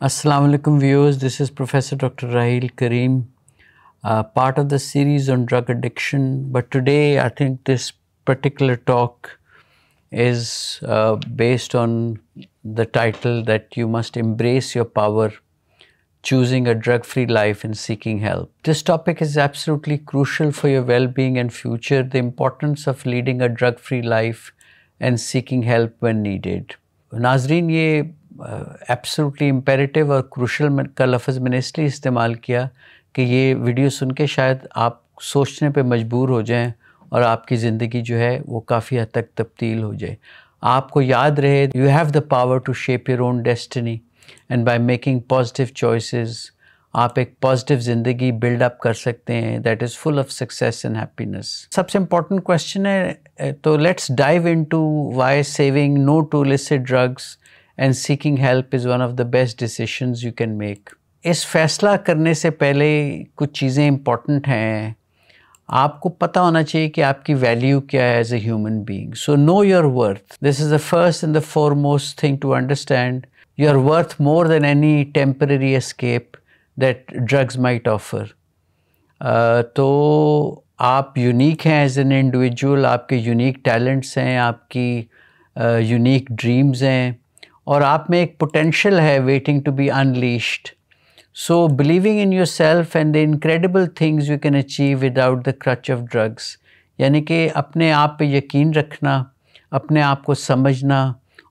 Assalamu alaikum viewers, this is Professor Dr. Raheel Kareem, part of the series on drug addiction. But today I think this particular talk is based on the title that you must embrace your power, choosing a drug-free life and seeking help. This topic is absolutely crucial for your well-being and future, the importance of leading a drug-free life and seeking help when needed. नाजरीन, ये absolutely imperative और crucial का लफ्ज़ मैंने इसलिए इस्तेमाल किया कि ये वीडियो सुन के शायद आप सोचने पे मजबूर हो जाएं और आपकी ज़िंदगी जो है वो काफ़ी हद तक तब्दील हो जाए। आपको याद रहे, you have the power to shape your own destiny and by making positive choices आप एक पॉजिटिव ज़िंदगी बिल्ड अप कर सकते हैं that is full of success and happiness. सबसे इम्पॉर्टेंट क्वेश्चन है, तो let's dive into why saying no to illicit drugs and seeking help is one of the best decisions you can make. इस फैसला करने से पहले कुछ चीज़ें इम्पॉर्टेंट हैं। आपको पता होना चाहिए कि आपकी वैल्यू क्या है as a human being. So know your worth, this is the first and the foremost thing to understand. You are worth more than any temporary escape that drugs might offer. तो आप unique हैं as an individual, आपके unique talents हैं, आपकी unique dreams हैं और आप में एक पोटेंशियल है waiting to be unleashed. So believing in yourself and the incredible things you can achieve without the crutch of drugs, यानी कि अपने आप पे यकीन रखना, अपने आप को समझना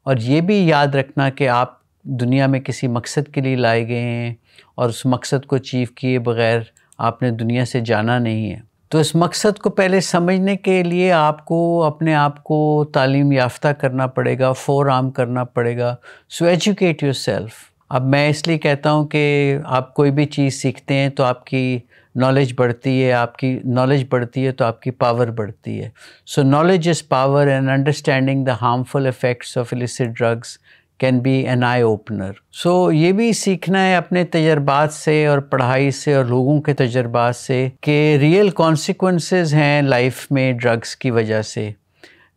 और ये भी याद रखना कि आप दुनिया में किसी मकसद के लिए लाए गए हैं और उस मकसद को अचीव किए बग़ैर आपने दुनिया से जाना नहीं है। तो इस मकसद को पहले समझने के लिए आपको अपने आप को तालीम याफ्ता करना पड़ेगा, फोरआर्म करना पड़ेगा। सो एजुकेट योरसेल्फ। अब मैं इसलिए कहता हूँ कि आप कोई भी चीज़ सीखते हैं तो आपकी नॉलेज बढ़ती है, आपकी नॉलेज बढ़ती है तो आपकी पावर बढ़ती है। So knowledge is power and understanding the harmful effects of illicit drugs can be an eye opener. सो ये भी सीखना है अपने तजर्बात से और पढ़ाई से और लोगों के तजर्बात से कि रियल कॉन्सिक्वेंसेस हैं लाइफ में ड्रग्स की वजह से,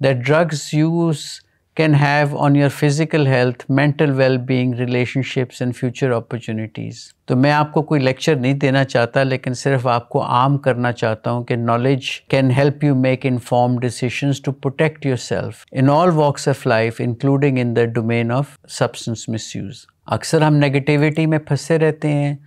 that drugs use can have on your physical health, mental well-being, relationships and future opportunities. तो मैं आपको कोई लेक्चर नहीं देना चाहता, लेकिन सिर्फ आपको आम करना चाहता हूँ कि knowledge can help you make informed decisions to protect yourself in all walks of life, including in the domain of substance misuse. अक्सर हम नेगेटिविटी में फंसे रहते हैं,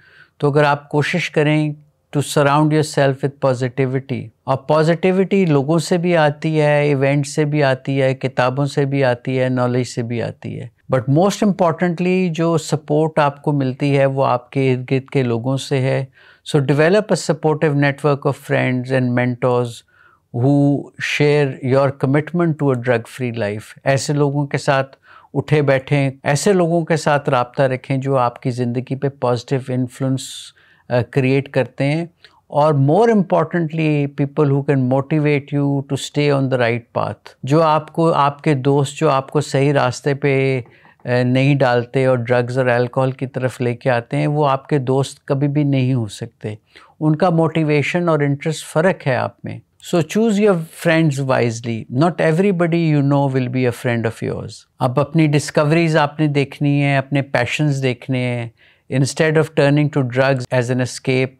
तो अगर आप कोशिश करें to surround yourself with positivity, और पॉजिटिविटी लोगों से भी आती है, इवेंट से भी आती है, किताबों से भी आती है, नॉलेज से भी आती है, बट मोस्ट इम्पॉर्टेंटली जो सपोर्ट आपको मिलती है वो आपके इर्द गिर्द के लोगों से है। So develop a supportive network of friends and mentors who share your commitment to a drug free life. ऐसे लोगों के साथ उठे बैठें, ऐसे लोगों के साथ रब्ता रखें जो आपकी ज़िंदगी पे पॉजिटिव इन्फ्लुएंस क्रिएट करते हैं, और more importantly people who can motivate you to stay on the right path. जो आपको, आपके दोस्त जो आपको सही रास्ते पे नहीं डालते और ड्रग्स और अल्कोहल की तरफ लेके आते हैं, वो आपके दोस्त कभी भी नहीं हो सकते। उनका मोटिवेशन और इंटरेस्ट फ़र्क है आप में। सो choose your friends wisely. Not everybody you know will be a friend of yours. अब अपनी डिस्कवरीज आपने देखनी है, अपने पैशंस देखने हैं। Instead of turning to drugs as an escape,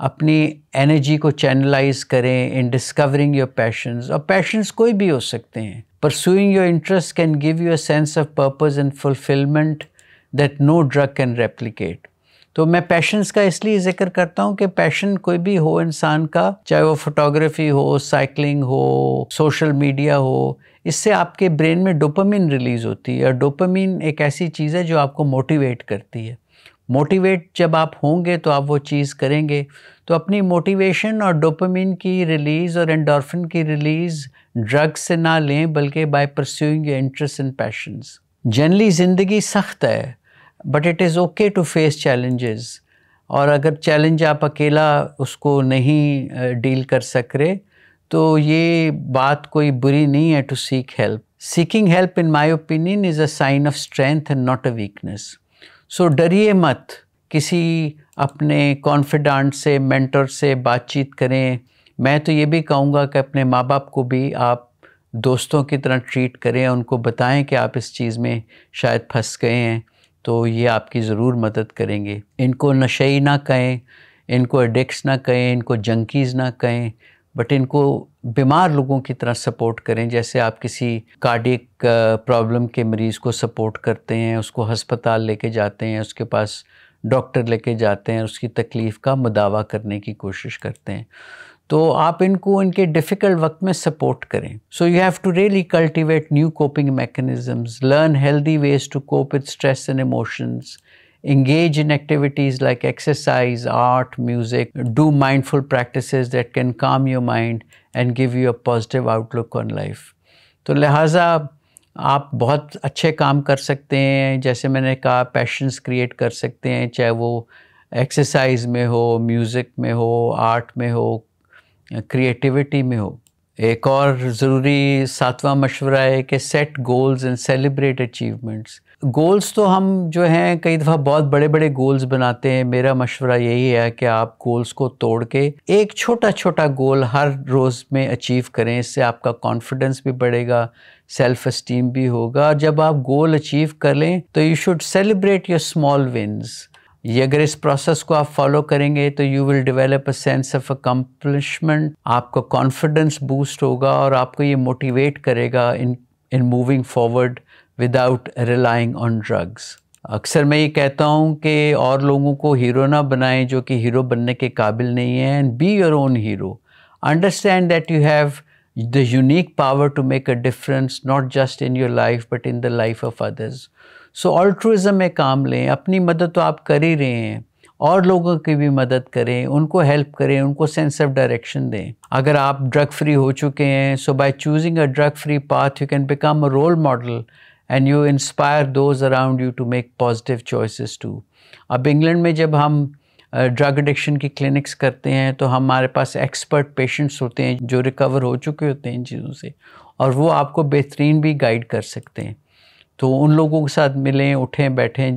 अपनी एनर्जी को चैनलाइज करें इन डिस्कवरिंग योर पैशंस। और पैशंस कोई भी हो सकते हैं। Pursuing your interest can give you a sense of purpose and fulfilment that no drug can replicate. तो मैं पैशंस का इसलिए जिक्र करता हूँ कि पैशन कोई भी हो इंसान का, चाहे वो फोटोग्राफी हो, साइकिलिंग हो, सोशल मीडिया हो, इससे आपके ब्रेन में डोपामिन रिलीज़ होती है और डोपामिन एक ऐसी चीज़ है जो आपको मोटिवेट करती है। मोटिवेट जब आप होंगे तो आप वो चीज़ करेंगे। तो अपनी मोटिवेशन और डोपामिन की रिलीज़ और एंडोर्फिन की रिलीज़ ड्रग्स से ना लें, बल्कि by pursuing your interest and passions. Generally ज़िंदगी सख्त है, but it is okay to face challenges, और अगर चैलेंज आप अकेला उसको नहीं डील कर सक रहे तो ये बात कोई बुरी नहीं है to seek help. Seeking help in my opinion is a sign of strength and not a weakness. So डरिए मत, किसी अपने कॉन्फिडेंट से, मेंटर से बातचीत करें। मैं तो ये भी कहूँगा कि अपने माँ बाप को भी आप दोस्तों की तरह ट्रीट करें, उनको बताएं कि आप इस चीज़ में शायद फंस गए हैं, तो ये आपकी ज़रूर मदद करेंगे। इनको नशेई ना कहें, इनको एडिक्ट्स ना कहें, इनको जंकीज़ ना कहें, बट इनको बीमार लोगों की तरह सपोर्ट करें। जैसे आप किसी कार्डियक प्रॉब्लम के मरीज़ को सपोर्ट करते हैं, उसको हस्पताल लेके जाते हैं, उसके पास डॉक्टर लेके जाते हैं, उसकी तकलीफ़ का मुदावा करने की कोशिश करते हैं, तो आप इनको इनके डिफ़िकल्ट वक्त में सपोर्ट करें। So you have to really cultivate new coping mechanisms, learn healthy ways to cope with stress and emotions, engage in activities like exercise, art, music, do mindful practices that can calm your mind and give you a positive outlook on life. तो लिहाजा आप बहुत अच्छे काम कर सकते हैं, जैसे मैंने कहा पैशंस क्रिएट कर सकते हैं, चाहे वो एक्सरसाइज में हो, म्यूज़िक में हो, आर्ट में हो, क्रिएटिविटी में हो। एक और ज़रूरी 7वां मशवरा है कि set goals and celebrate achievements. Goals तो हम जो हैं कई दफ़ा बहुत बड़े बड़े गोल्स बनाते हैं। मेरा मशवरा यही है कि आप गोल्स को तोड़ के एक छोटा छोटा गोल हर रोज़ में अचीव करें। इससे आपका कॉन्फिडेंस भी बढ़ेगा, सेल्फ एस्टीम भी होगा। जब आप गोल अचीव कर लें तो you should celebrate your small wins. ये अगर इस प्रोसेस को आप फॉलो करेंगे तो you will develop a sense of accomplishment, आपका कॉन्फिडेंस बूस्ट होगा और आपको ये मोटिवेट करेगा in moving forward without relying on drugs. अक्सर मैं ये कहता हूँ कि और लोगों को हीरो ना बनाएं जो कि हीरो बनने के काबिल नहीं है, and be your own hero. Understand that you have the unique power to make a difference, not just in your life but in the life of others. So altruism में काम लें। अपनी मदद तो आप कर ही रहे हैं, और लोगों की भी मदद करें, उनको हेल्प करें, उनको सेंस ऑफ डायरेक्शन दें। अगर आप ड्रग फ्री हो चुके हैं, so by choosing a drug free path you can become a role model and you inspire those around you to make positive choices too. अब इंग्लैंड में जब हम ड्रग एडिक्शन की क्लिनिक्स करते हैं तो हमारे पास एक्सपर्ट पेशेंट्स होते हैं जो रिकवर हो चुके होते हैं इन चीज़ों से, और वो आपको बेहतरीन भी गाइड कर सकते हैं। तो उन लोगों के साथ मिलें, उठें बैठें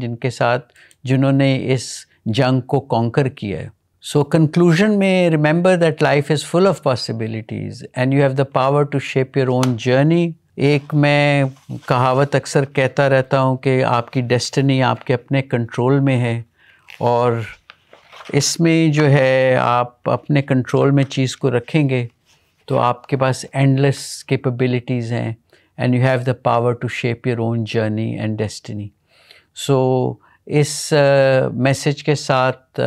जिन्होंने इस जंग को कॉन्कर किया है। सो कंक्लूजन में, remember that life is full of possibilities and you have the power to shape your own journey. एक मैं कहावत अक्सर कहता रहता हूँ कि आपकी डेस्टिनी आपके अपने कंट्रोल में है, और इसमें जो है आप अपने कंट्रोल में चीज़ को रखेंगे तो आपके पास एंडलेस कैपेबिलिटीज़ हैं, and you have the power to shape your own journey and destiny. So इस मैसेज के साथ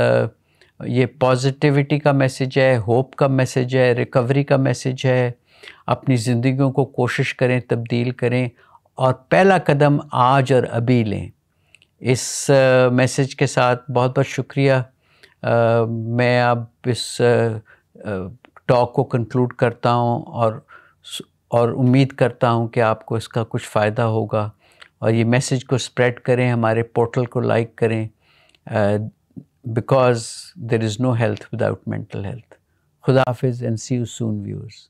ये पॉजिटिविटी का मैसेज है, होप का मैसेज है, रिकवरी का मैसेज है। अपनी ज़िंदगियों को कोशिश करें, तब्दील करें, और पहला कदम आज और अभी लें। इस मैसेज के साथ बहुत बहुत शुक्रिया। मैं अब इस टॉक को कंक्लूड करता हूँ, और उम्मीद करता हूँ कि आपको इसका कुछ फ़ायदा होगा, और ये मैसेज को स्प्रेड करें, हमारे पोर्टल को लाइक करें, because there is no health without mental health. खुदा हाफिज़ and see you soon viewers.